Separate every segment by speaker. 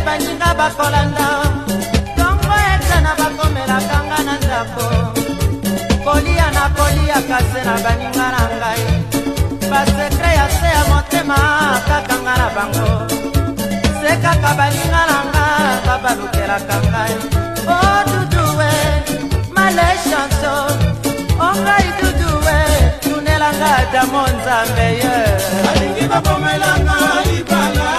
Speaker 1: baninga bakolanda tongo etana bakomelaka nga na ndako kolia na kolia kase na baninga na ngai basekre ya se ya motema kaka nga na bango se kaka baninga na nga babalukelaka ngai o duduwe male chanson o ngai duduwe tunelanga damo nzambe ye balingi bakomelanga libala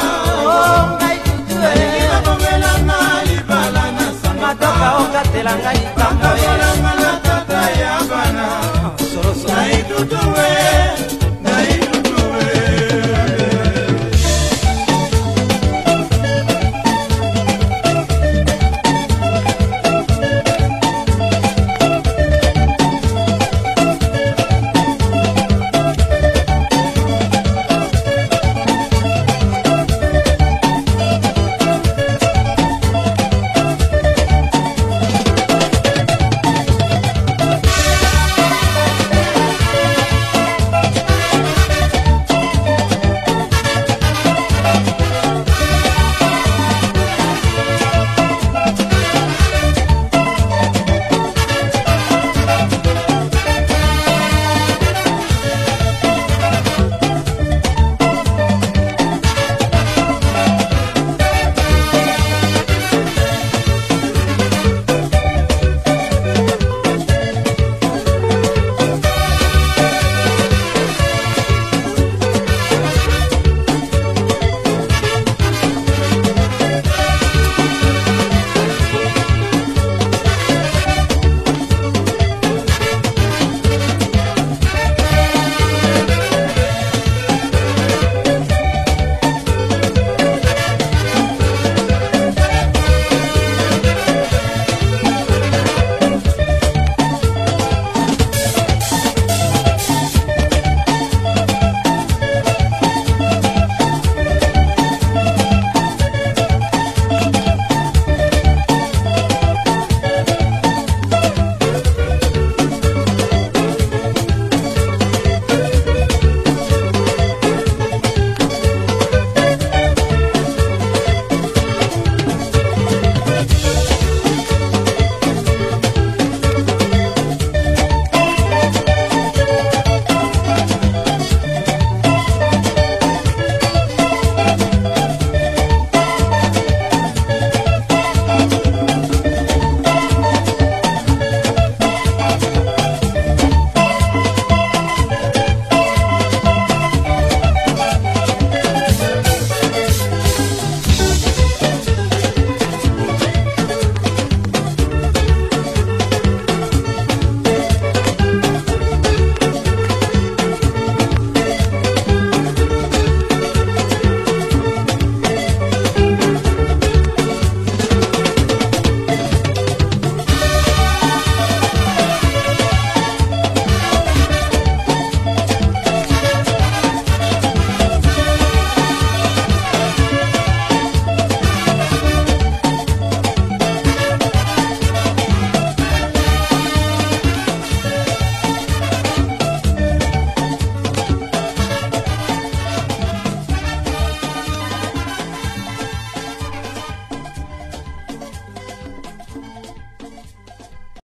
Speaker 1: o ngai duduwe balingi bakomelanga libala na sanga matoka okatelanga likambo ye na tata ya bana ngai duduwe